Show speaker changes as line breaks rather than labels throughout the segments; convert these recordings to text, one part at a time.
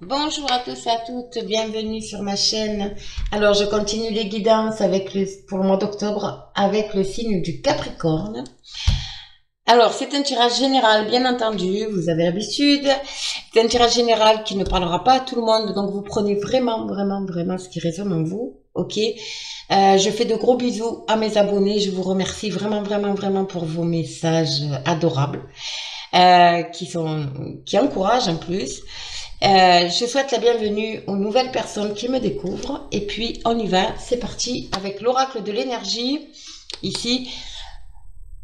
Bonjour à tous et à toutes, bienvenue sur ma chaîne. Alors je continue les guidances pour le mois d'octobre avec le signe du Capricorne. Alors c'est un tirage général, bien entendu, vous avez l'habitude. C'est un tirage général qui ne parlera pas à tout le monde, donc vous prenez vraiment ce qui résonne en vous, ok. Je fais de gros bisous à mes abonnés, je vous remercie vraiment pour vos messages adorables, qui encouragent en plus. Je souhaite la bienvenue aux nouvelles personnes qui me découvrent. Et puis, on y va. C'est parti avec l'oracle de l'énergie. Ici,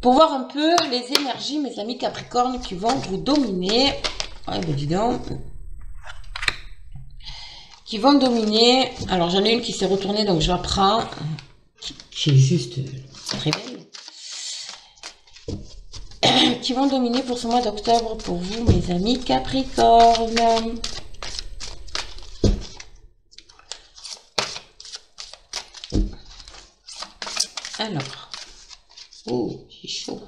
pour voir un peu les énergies, mes amis Capricorne, qui vont vous dominer. Ouais, ben dis donc. Qui vont dominer. Alors, j'en ai une qui s'est retournée, donc je la prends. Qui est juste très belle. Qui vont dominer pour ce mois d'octobre pour vous, mes amis Capricorne. Alors, oh, c'est chaud.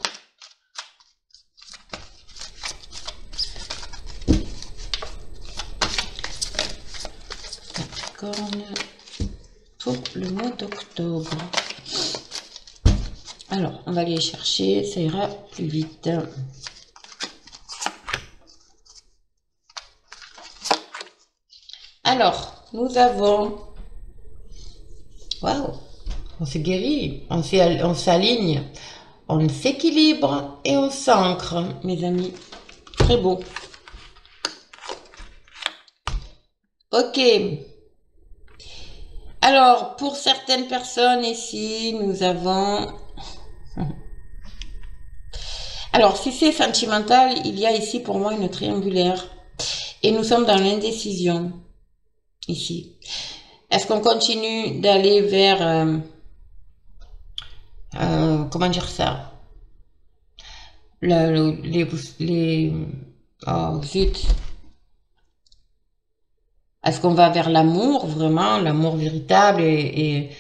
Capricorne pour le mois d'octobre. Alors, on va aller chercher, ça ira plus vite. Alors, nous avons... Waouh, on se guérit, on s'aligne, on s'équilibre et on s'ancre, mes amis. Très beau. Ok. Alors, pour certaines personnes ici, nous avons... Alors, si c'est sentimental, il y a ici pour moi une triangulaire. Et nous sommes dans l'indécision, ici. Est-ce qu'on continue d'aller vers... comment dire ça? Oh, zut. Est-ce qu'on va vers l'amour, vraiment, l'amour véritable et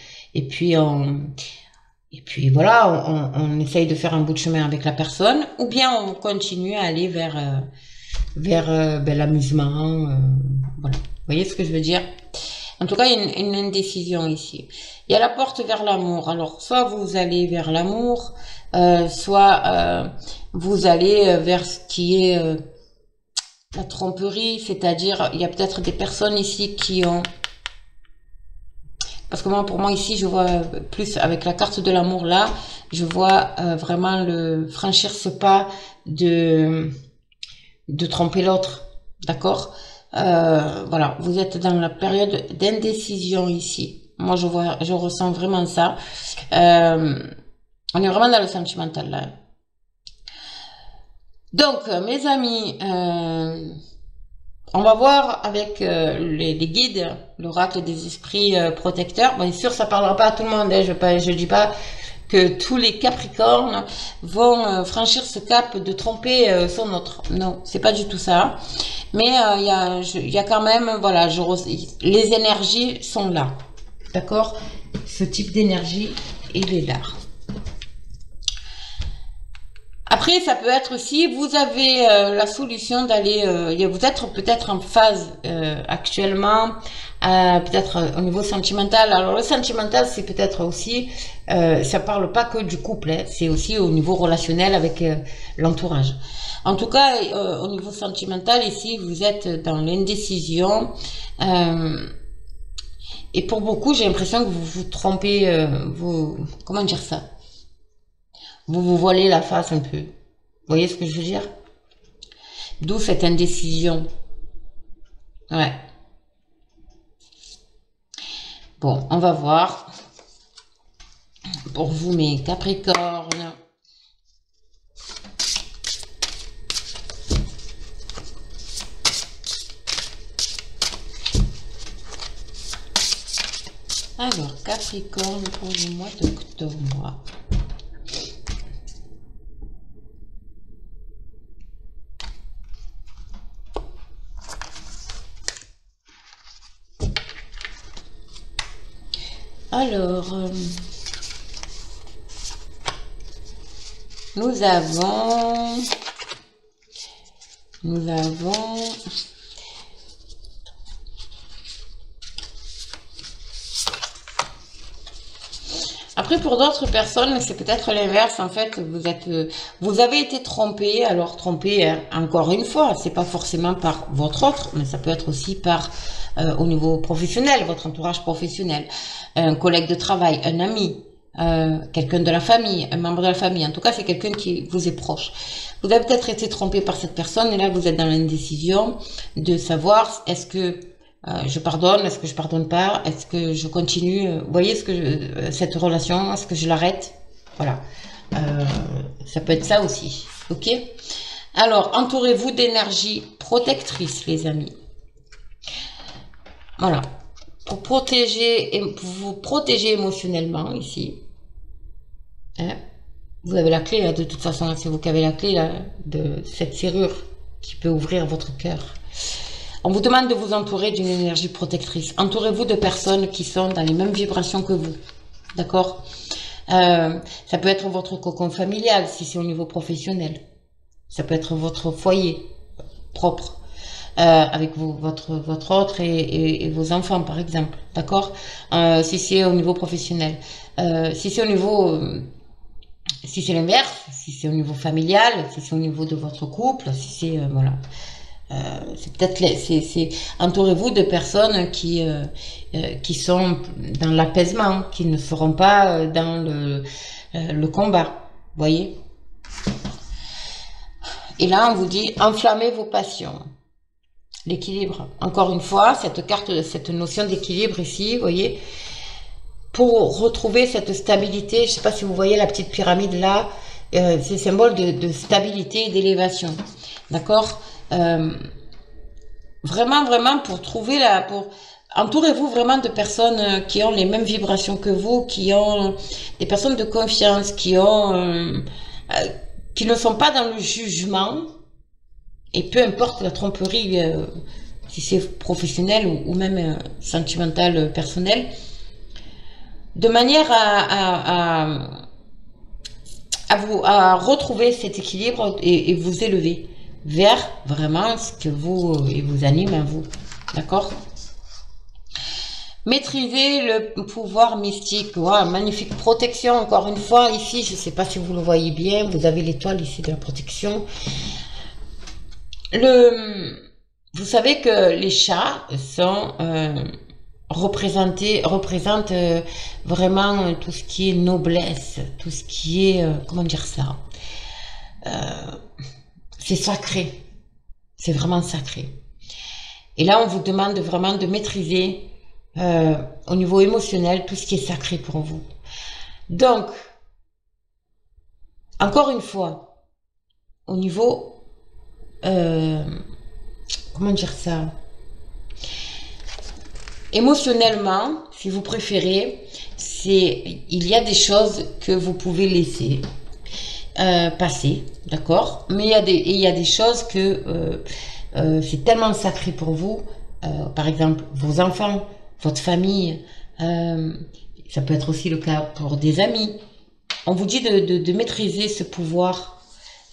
puis voilà, on essaye de faire un bout de chemin avec la personne, ou bien on continue à aller vers l'amusement, voilà. Vous voyez ce que je veux dire? En tout cas, il y a une indécision ici. Il y a la porte vers l'amour. Alors, soit vous allez vers l'amour, soit vous allez vers ce qui est la tromperie, c'est-à-dire, il y a peut-être des personnes ici qui ont... Parce que moi, pour moi, ici, je vois plus avec la carte de l'amour là, je vois vraiment franchir ce pas de tromper l'autre, d'accord? Voilà, vous êtes dans la période d'indécision ici. Moi, je ressens vraiment ça. On est vraiment dans le sentimental là. Donc, mes amis, on va voir avec les guides, l'oracle des esprits protecteurs. Bien sûr, ça parlera pas à tout le monde. Hein. Je dis pas que tous les Capricornes vont franchir ce cap de tromper son autre. Non, c'est pas du tout ça. Mais il y a quand même, voilà, les énergies sont là. D'accord? Ce type d'énergie, il est là. Après, ça peut être aussi, vous avez la solution d'aller, vous êtes peut-être en phase actuellement, peut-être au niveau sentimental. Alors le sentimental, c'est peut-être aussi, ça parle pas que du couple, hein, c'est aussi au niveau relationnel avec l'entourage. En tout cas, au niveau sentimental, ici, vous êtes dans l'indécision. Et pour beaucoup, j'ai l'impression que vous vous trompez, comment dire ça? Vous vous voilez la face un peu. Vous voyez ce que je veux dire? D'où cette indécision. Ouais. Bon, on va voir. Pour vous, mes Capricornes. Alors, Capricorne pour le mois d'octobre. Alors, nous avons Après, pour d'autres personnes, c'est peut-être l'inverse. En fait, vous avez été trompé. Alors, trompé, hein, encore une fois, c'est pas forcément par votre autre, mais ça peut être aussi par, au niveau professionnel, votre entourage professionnel, un collègue de travail, un ami, quelqu'un de la famille, un membre de la famille. En tout cas, c'est quelqu'un qui vous est proche. Vous avez peut-être été trompé par cette personne et là, vous êtes dans l'indécision de savoir est-ce que je pardonne, est-ce que je pardonne pas, est-ce que je continue, vous voyez cette relation, est-ce que je l'arrête, voilà, ça peut être ça aussi, ok. Alors, entourez-vous d'énergie protectrice, les amis, voilà, pour vous protéger émotionnellement ici, hein. Vous avez la clé là, de toute façon, c'est vous qui avez la clé là, de cette serrure qui peut ouvrir votre cœur. On vous demande de vous entourer d'une énergie protectrice. Entourez-vous de personnes qui sont dans les mêmes vibrations que vous. D'accord? Ça peut être votre cocon familial, si c'est au niveau professionnel. Ça peut être votre foyer propre, avec votre autre et vos enfants, par exemple. D'accord? Si c'est au niveau professionnel. Si c'est au niveau... si c'est l'inverse, si c'est au niveau familial, si c'est au niveau de votre couple, si c'est... voilà. C'est peut-être entourez-vous de personnes qui sont dans l'apaisement, qui ne seront pas dans le combat, voyez. Et là on vous dit enflammez vos passions, l'équilibre. Encore une fois, cette carte, cette notion d'équilibre ici, voyez, pour retrouver cette stabilité. Je sais pas si vous voyez la petite pyramide là, c'est symbole de stabilité et d'élévation, d'accord. Vraiment pour trouver entourez-vous vraiment de personnes qui ont les mêmes vibrations que vous, qui ont des personnes de confiance, qui ne sont pas dans le jugement, et peu importe la tromperie, si c'est professionnel ou même sentimental, personnel, de manière à retrouver cet équilibre et vous élever vers vraiment ce que vous anime à vous, d'accord. Maîtriser le pouvoir mystique. Wow, magnifique protection, encore une fois ici, je ne sais pas si vous le voyez bien, vous avez l'étoile ici de la protection. Vous savez que les chats sont représentent vraiment tout ce qui est noblesse, tout ce qui est comment dire ça, c'est sacré, c'est vraiment sacré. Et là on vous demande vraiment de maîtriser au niveau émotionnel tout ce qui est sacré pour vous. Donc encore une fois, au niveau comment dire ça, émotionnellement, si vous préférez, il y a des choses que vous pouvez laisser passer, d'accord, mais il y a des choses que c'est tellement sacré pour vous, par exemple vos enfants, votre famille, ça peut être aussi le cas pour des amis. On vous dit de maîtriser ce pouvoir,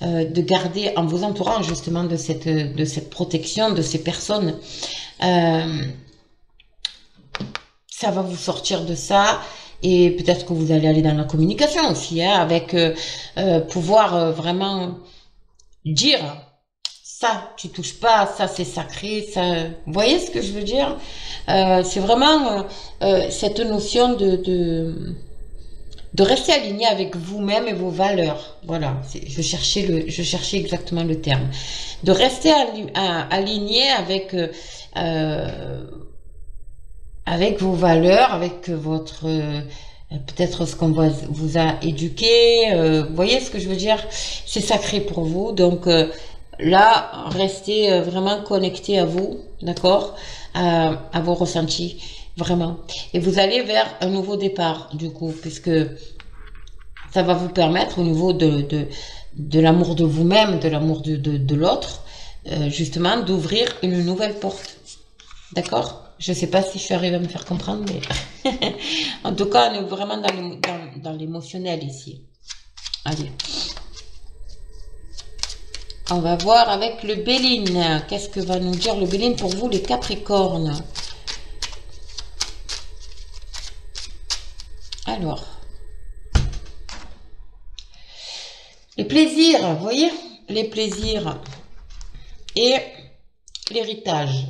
de garder en vous entourant justement de cette protection de ces personnes. Ça va vous sortir de ça, et peut-être que vous allez aller dans la communication aussi, hein, avec pouvoir vraiment dire ça tu touches pas, ça c'est sacré, ça, vous voyez ce que je veux dire. C'est vraiment cette notion de rester aligné avec vous-même et vos valeurs. Voilà, je cherchais exactement le terme, de rester aligné avec vos valeurs, avec votre peut-être ce qu'on vous a éduqué, vous voyez ce que je veux dire, c'est sacré pour vous. Donc là, restez vraiment connecté à vous, d'accord, à vos ressentis, vraiment. Et vous allez vers un nouveau départ, du coup, puisque ça va vous permettre au niveau de l'amour de vous-même, de l'amour de l'autre, justement, d'ouvrir une nouvelle porte, d'accord. Je ne sais pas si je suis arrivée à me faire comprendre, mais en tout cas, on est vraiment dans l'émotionnel ici. Allez. On va voir avec le Béline. Qu'est-ce que va nous dire le Béline pour vous, les Capricornes? Alors, Les plaisirs, vous voyez, les plaisirs et l'héritage.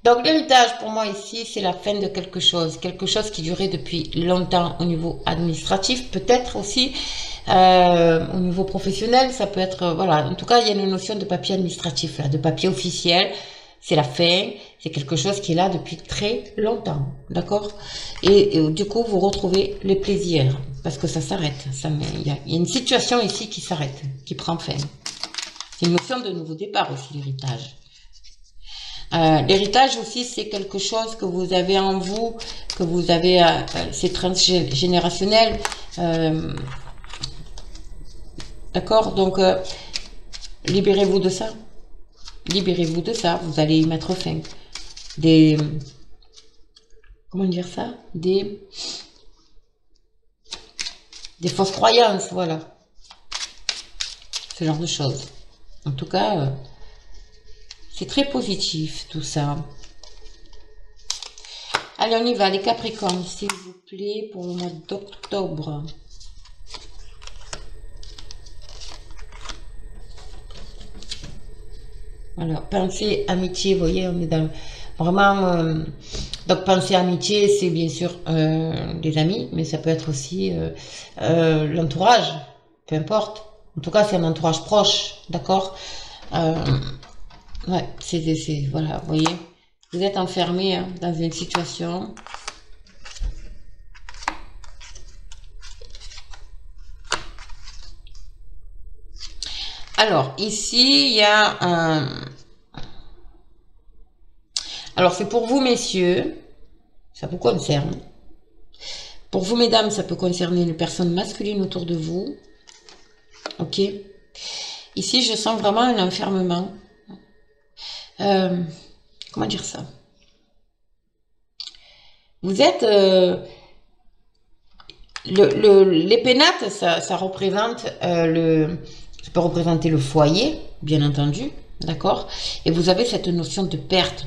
Donc l'héritage pour moi ici, c'est la fin de quelque chose qui durait depuis longtemps au niveau administratif, peut-être aussi au niveau professionnel, ça peut être, voilà, en tout cas il y a une notion de papier administratif, là, de papier officiel, c'est la fin, c'est quelque chose qui est là depuis très longtemps, d'accord, et du coup vous retrouvez les plaisirs, parce que ça s'arrête, il y a une situation ici qui s'arrête, qui prend fin. C'est une notion de nouveau départ aussi, l'héritage. L'héritage aussi, c'est quelque chose que vous avez en vous, que vous avez, c'est transgénérationnel. D'accord? Donc, libérez-vous de ça. Libérez-vous de ça. Vous allez y mettre fin. Comment dire ça? Des fausses croyances, voilà. Ce genre de choses. En tout cas, c'est très positif tout ça. Allez, on y va, les Capricornes, s'il vous plaît, pour le mois d'octobre. Alors, pensée, amitié, vous voyez, on est dans vraiment... donc, pensée, amitié, c'est bien sûr des amis, mais ça peut être aussi l'entourage, peu importe. En tout cas, c'est un entourage proche, d'accord? Ouais, voilà, vous voyez, vous êtes enfermé hein, dans une situation. Alors, ici, il y a un... Alors, c'est pour vous, messieurs, ça vous concerne. Pour vous, mesdames, ça peut concerner une personne masculine autour de vous. Ok. Ici, je sens vraiment un enfermement. Comment dire ça? Vous êtes... les pénates, ça représente ça peut représenter le foyer, bien entendu, d'accord? Et vous avez cette notion de perte,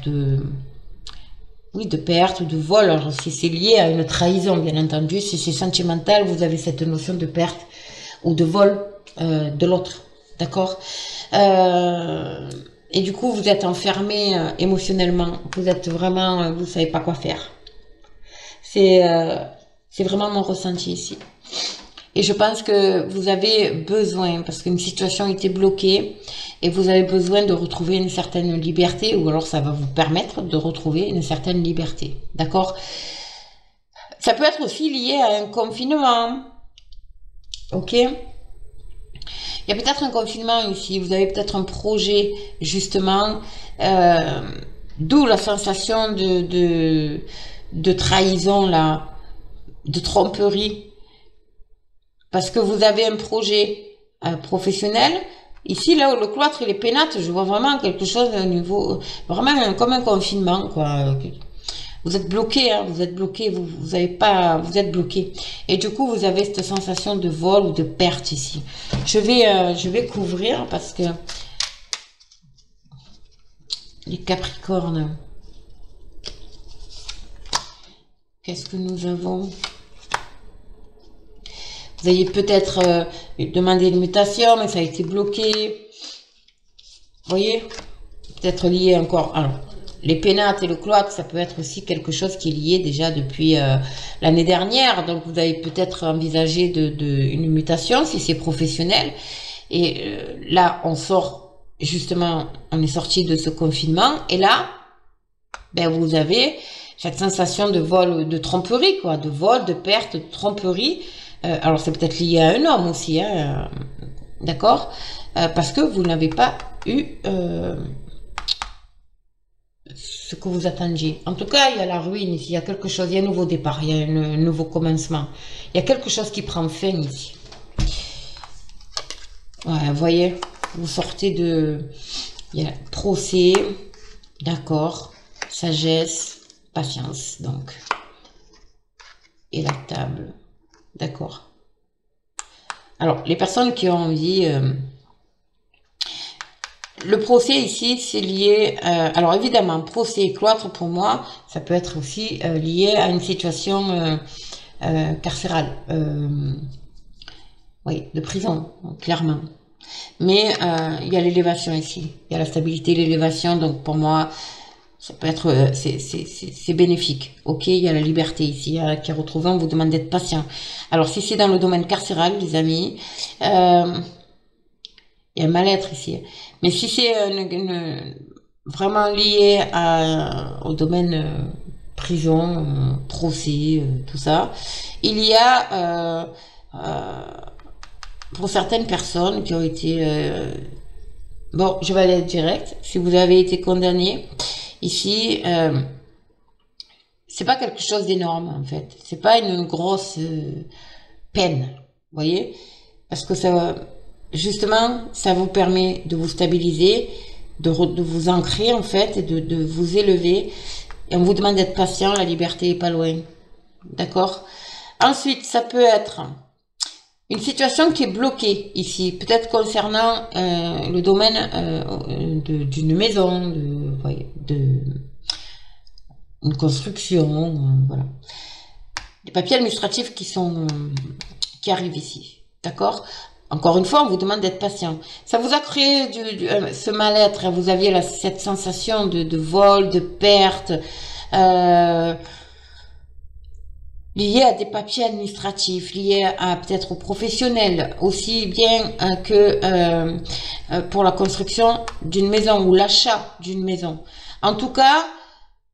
oui, de perte, de vol. Alors, si c'est lié à une trahison, bien entendu, si c'est sentimental, vous avez cette notion de perte ou de vol de l'autre, d'accord? Et du coup, vous êtes enfermé émotionnellement. Vous êtes vraiment, vous savez pas quoi faire. C'est vraiment mon ressenti ici. Et je pense que vous avez besoin, parce qu'une situation était bloquée, et vous avez besoin de retrouver une certaine liberté, ou alors ça va vous permettre de retrouver une certaine liberté. D'accord? Ça peut être aussi lié à un confinement. Ok? Il y a peut-être un confinement ici, vous avez peut-être un projet, justement, d'où la sensation de trahison, là, de tromperie. Parce que vous avez un projet professionnel. Ici, là où le cloître et les pénates, je vois vraiment quelque chose au niveau... Vraiment comme un confinement, quoi. Vous êtes bloqué, hein, vous êtes bloqué, vous avez pas... Vous êtes bloqué. Et du coup, vous avez cette sensation de vol ou de perte ici. Je vais couvrir parce que... Les Capricornes. Qu'est-ce que nous avons ? Vous avez peut-être demandé une mutation, mais ça a été bloqué. Vous voyez? Peut-être lié encore. Alors, les pénates et le cloître, ça peut être aussi quelque chose qui est lié déjà depuis l'année dernière. Donc, vous avez peut-être envisagé une mutation si c'est professionnel. Et là, on sort, justement, on est sorti de ce confinement. Et là, ben, vous avez cette sensation de vol, de tromperie, quoi. De vol, de perte, de tromperie. Alors, c'est peut-être lié à un homme aussi, hein, d'accord? Parce que vous n'avez pas eu ce que vous attendiez. En tout cas, il y a la ruine ici, il y a quelque chose, il y a un nouveau départ, il y a un nouveau commencement. Il y a quelque chose qui prend fin ici. Ouais, vous voyez, vous sortez de... Il y a procès, d'accord, sagesse, patience, donc. Et la table. D'accord. Alors, les personnes qui ont envie... le procès ici, c'est lié... alors, évidemment, procès et cloître, pour moi, ça peut être aussi lié à une situation carcérale. Oui, de prison, clairement. Mais il y a l'élévation ici. Il y a la stabilité, l'élévation. Donc pour moi, ça peut être, c'est bénéfique. Ok, il y a la liberté ici qui est retrouvée. On vous demande d'être patient. Alors si c'est dans le domaine carcéral, les amis, il y a un mal-être ici. Mais si c'est vraiment lié au domaine prison, procès, tout ça, il y a pour certaines personnes qui ont été bon, je vais aller direct. Si vous avez été condamné ici, c'est pas quelque chose d'énorme en fait. C'est pas une grosse peine, vous voyez, parce que ça, justement, ça vous permet de vous stabiliser, de vous ancrer en fait, et de vous élever. Et on vous demande d'être patient. La liberté est pas loin, d'accord. Ensuite, ça peut être une situation qui est bloquée ici, peut-être concernant le domaine d'une maison, de une construction, voilà. Des papiers administratifs qui arrivent ici, d'accord. Encore une fois, on vous demande d'être patient. Ça vous a créé ce mal-être. Vous aviez cette sensation de vol, de perte. Lié à des papiers administratifs, liés à peut-être aux professionnels, aussi bien que pour la construction d'une maison ou l'achat d'une maison. En tout cas,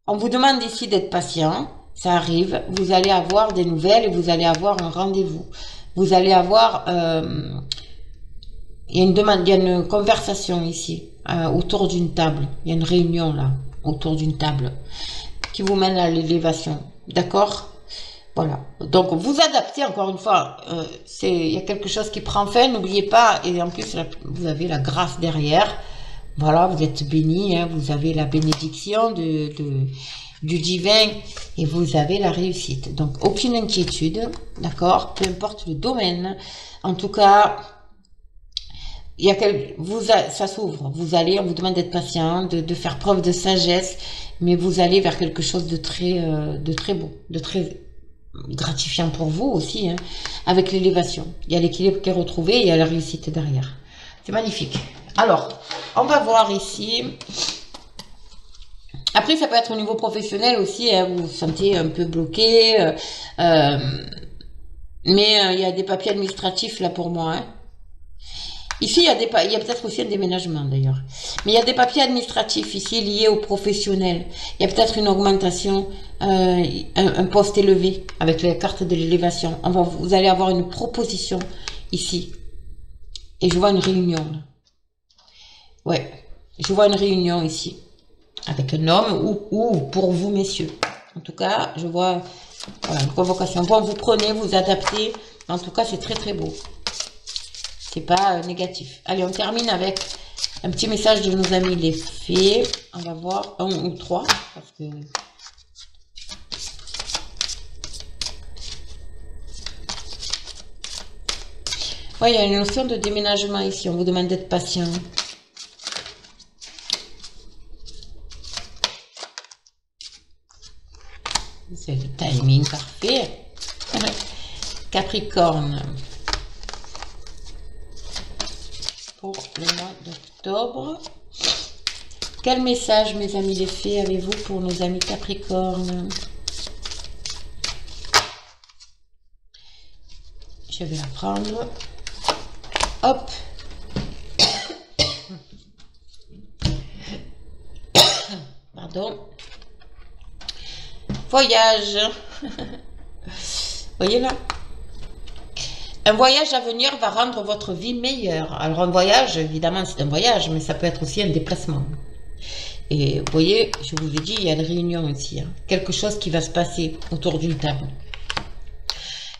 on vous demande ici d'être patient, ça arrive, vous allez avoir des nouvelles et vous allez avoir un rendez-vous. Vous allez avoir, il y a une demande, il y a une conversation ici, autour d'une table, il y a une réunion là, autour d'une table, qui vous mène à l'élévation, d'accord ? Voilà, donc vous adaptez encore une fois, il y a quelque chose qui prend fin, n'oubliez pas, et en plus vous avez la grâce derrière, voilà, vous êtes béni, hein, vous avez la bénédiction du divin et vous avez la réussite. Donc aucune inquiétude, d'accord, peu importe le domaine, en tout cas, ça s'ouvre, on vous demande d'être patient, de faire preuve de sagesse, mais vous allez vers quelque chose de très beau, de très gratifiant pour vous aussi, hein, avec l'élévation. Il y a l'équilibre qui est retrouvé et il y a la réussite derrière. C'est magnifique. Alors, on va voir ici. Après, ça peut être au niveau professionnel aussi, hein, vous vous sentez un peu bloqué, mais il y a des papiers administratifs là pour moi, hein. Ici, il y a peut-être aussi un déménagement d'ailleurs. Mais il y a des papiers administratifs ici liés aux professionnels. Il y a peut-être une augmentation, un poste élevé avec les cartes de l'élévation. Vous allez avoir une proposition ici. Et je vois une réunion. Là. Ouais, je vois une réunion ici. Avec un homme ou pour vous, messieurs. En tout cas, je vois voilà, une convocation. Bon, vous prenez, vous adaptez. En tout cas, c'est très très beau. C'est pas négatif. Allez, on termine avec un petit message de nos amis les fées. On va voir un ou trois. Parce que... ouais, il y a une notion de déménagement ici. On vous demande d'être patient. C'est le timing parfait. Capricorne. Pour le mois d'octobre. Quel message, mes amis les fées, avez-vous pour nos amis Capricorne? Je vais la prendre. Hop. Pardon. Voyage. Voyez là? Un voyage à venir va rendre votre vie meilleure. Alors un voyage, évidemment, c'est un voyage, mais ça peut être aussi un déplacement. Et vous voyez, je vous ai dit, il y a une réunion ici. Hein. Quelque chose qui va se passer autour d'une table.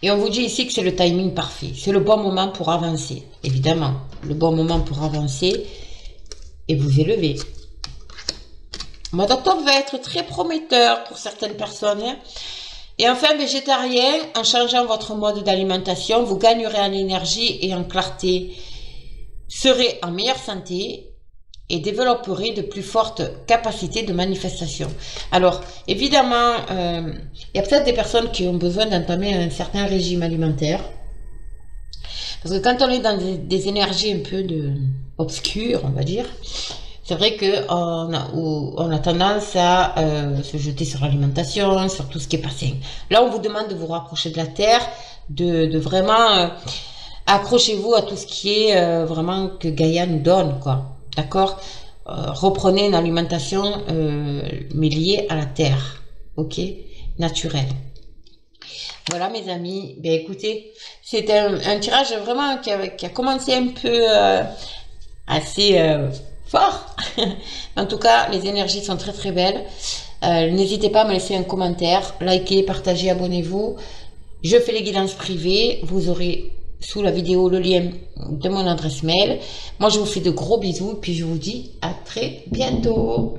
Et on vous dit ici que c'est le timing parfait. C'est le bon moment pour avancer. Évidemment, le bon moment pour avancer et vous élever. Le mois d'octobre va être très prometteur pour certaines personnes. Hein. Et enfin, végétarien, en changeant votre mode d'alimentation, vous gagnerez en énergie et en clarté, serez en meilleure santé et développerez de plus fortes capacités de manifestation. Alors, évidemment, il y a peut-être des personnes qui ont besoin d'entamer un certain régime alimentaire. Parce que quand on est dans des énergies un peu obscures, on va dire, c'est vrai que on a tendance à se jeter sur l'alimentation, sur tout ce qui est pas sain. Là, on vous demande de vous rapprocher de la terre, de vraiment accrochez-vous à tout ce qui est vraiment que Gaïa nous donne, quoi. D'accord? Reprenez une alimentation mais liée à la terre, ok? Naturelle. Voilà mes amis, ben écoutez, c'était un tirage vraiment qui a commencé un peu assez fort. En tout cas, les énergies sont très très belles. N'hésitez pas à me laisser un commentaire, likez, partagez, abonnez-vous. Je fais les guidances privées, vous aurez sous la vidéo le lien de mon adresse mail. Moi je vous fais de gros bisous, puis je vous dis à très bientôt.